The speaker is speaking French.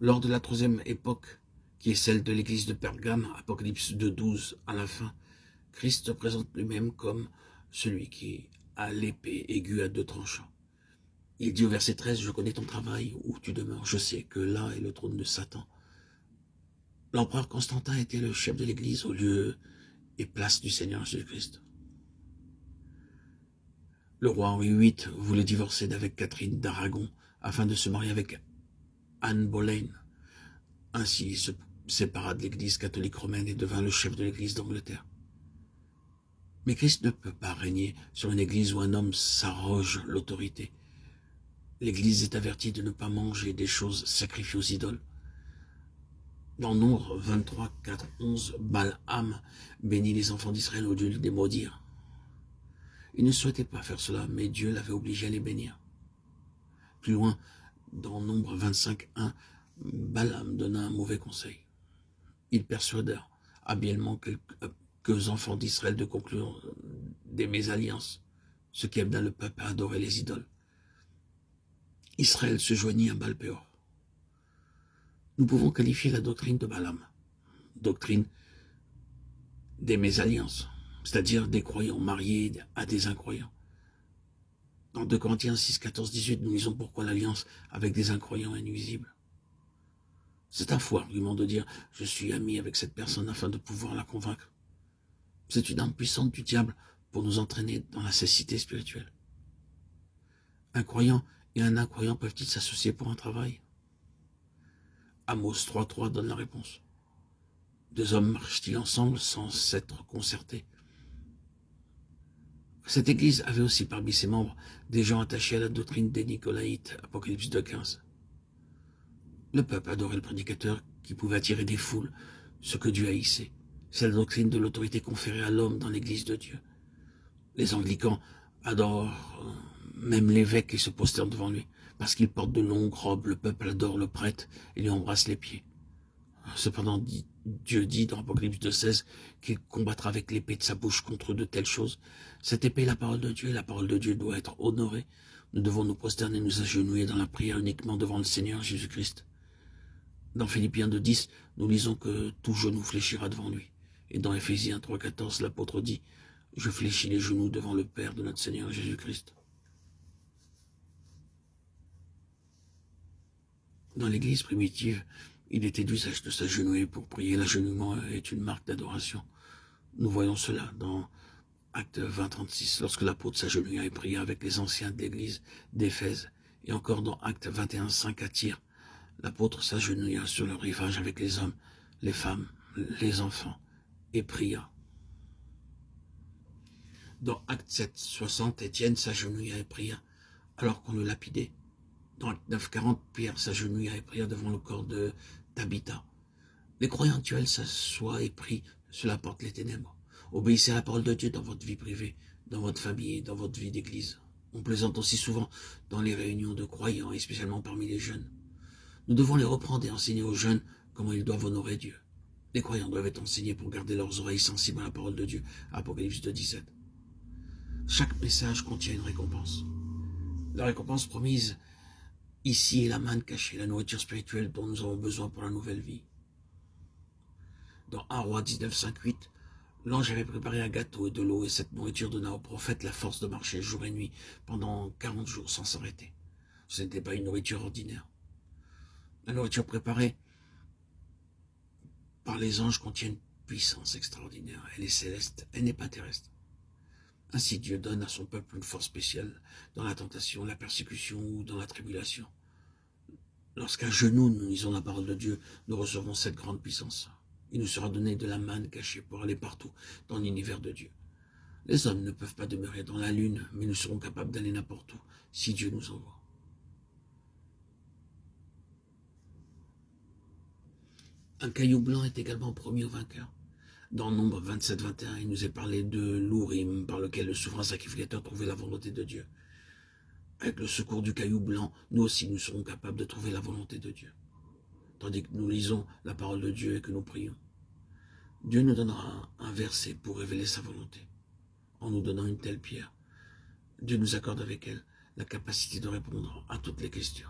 Lors de la troisième époque, qui est celle de l'église de Pergame, Apocalypse 2:12 à la fin, Christ se présente lui-même comme celui qui a l'épée aiguë à deux tranchants. Il dit au verset 13, « Je connais ton travail, où tu demeures, je sais que là est le trône de Satan. » L'empereur Constantin était le chef de l'église au lieu et place du Seigneur Jésus-Christ. Le roi Henri VIII voulait divorcer d'avec Catherine d'Aragon afin de se marier avec Anne Boleyn. Ainsi, il se sépara de l'église catholique romaine et devint le chef de l'église d'Angleterre. Mais Christ ne peut pas régner sur une église où un homme s'arroge l'autorité. L'église est avertie de ne pas manger des choses sacrifiées aux idoles. Dans Nombre 23, 4, 11, Balaam bénit les enfants d'Israël au lieu de les maudire. Il ne souhaitait pas faire cela, mais Dieu l'avait obligé à les bénir. Plus loin, dans Nombre 25, 1, Balaam donna un mauvais conseil. Il persuada habilement quelques enfants d'Israël de conclure des mésalliances, ce qui amena le peuple à adorer les idoles. Israël se joignit à Baal-Péor. Nous pouvons qualifier la doctrine de Balaam, doctrine des mésalliances, c'est-à-dire des croyants mariés à des incroyants. Dans 2 Corinthiens 6, 14, 18, nous lisons pourquoi l'alliance avec des incroyants est nuisible. C'est un faux argument de dire « je suis ami avec cette personne afin de pouvoir la convaincre ». C'est une arme puissante du diable pour nous entraîner dans la cécité spirituelle. Un croyant et un incroyant peuvent-ils s'associer pour un travail? Amos 3.3 donne la réponse. Deux hommes marchent-ils ensemble sans s'être concertés? Cette église avait aussi parmi ses membres des gens attachés à la doctrine des Nicolaïtes, Apocalypse 2.15. Le peuple adorait le prédicateur qui pouvait attirer des foules, ce que Dieu haïssait. C'est la doctrine de l'autorité conférée à l'homme dans l'église de Dieu. Les anglicans adorent même l'évêque qui se prosterne devant lui. Parce qu'il porte de longues robes, le peuple adore le prêtre et lui embrasse les pieds. Cependant, Dieu dit dans Apocalypse 2.16 qu'il combattra avec l'épée de sa bouche contre de telles choses. Cette épée est la parole de Dieu et la parole de Dieu doit être honorée. Nous devons nous prosterner, nous agenouiller dans la prière uniquement devant le Seigneur Jésus-Christ. Dans Philippiens 2.10, nous lisons que tout genou fléchira devant lui. Et dans Éphésiens 3.14, l'apôtre dit « Je fléchis les genoux devant le Père de notre Seigneur Jésus-Christ ». Dans l'église primitive, il était d'usage de s'agenouiller pour prier. L'agenouillement est une marque d'adoration. Nous voyons cela dans Actes 20.36, lorsque l'apôtre s'agenouilla et pria avec les anciens de l'église d'Éphèse. Et encore dans Actes 21.5 à Tyr, l'apôtre s'agenouilla sur le rivage avec les hommes, les femmes, les enfants, et pria. Dans Actes 7.60, Étienne s'agenouilla et pria, alors qu'on le lapidait. Dans Acte 9.40, Pierre s'agenouilla et pria devant le corps de Tabitha. Les croyants actuels s'assoient et prient, cela porte les ténèbres. Obéissez à la parole de Dieu dans votre vie privée, dans votre famille et dans votre vie d'église. On plaisante aussi souvent dans les réunions de croyants et spécialement parmi les jeunes. Nous devons les reprendre et enseigner aux jeunes comment ils doivent honorer Dieu. Les croyants doivent être enseignés pour garder leurs oreilles sensibles à la parole de Dieu. Apocalypse 2.17. Chaque message contient une récompense. La récompense promise ici est la manne cachée, la nourriture spirituelle dont nous avons besoin pour la nouvelle vie. Dans 1 Roi 19, 5, 8, l'ange avait préparé un gâteau et de l'eau, et cette nourriture donna au prophète la force de marcher jour et nuit pendant 40 jours sans s'arrêter. Ce n'était pas une nourriture ordinaire. La nourriture préparée par les anges contient une puissance extraordinaire. Elle est céleste, elle n'est pas terrestre. Ainsi Dieu donne à son peuple une force spéciale dans la tentation, la persécution ou dans la tribulation. Lorsqu'à genoux nous lisons la parole de Dieu, nous recevons cette grande puissance. Il nous sera donné de la manne cachée pour aller partout dans l'univers de Dieu. Les hommes ne peuvent pas demeurer dans la lune, mais nous serons capables d'aller n'importe où si Dieu nous envoie. Un caillou blanc est également promis au vainqueur. Dans Nombre 27, 21, il nous est parlé de l'Urim, par lequel le souverain sacrificateur trouvait la volonté de Dieu. Avec le secours du caillou blanc, nous aussi nous serons capables de trouver la volonté de Dieu. Tandis que nous lisons la parole de Dieu et que nous prions. Dieu nous donnera un verset pour révéler sa volonté. En nous donnant une telle pierre, Dieu nous accorde avec elle la capacité de répondre à toutes les questions.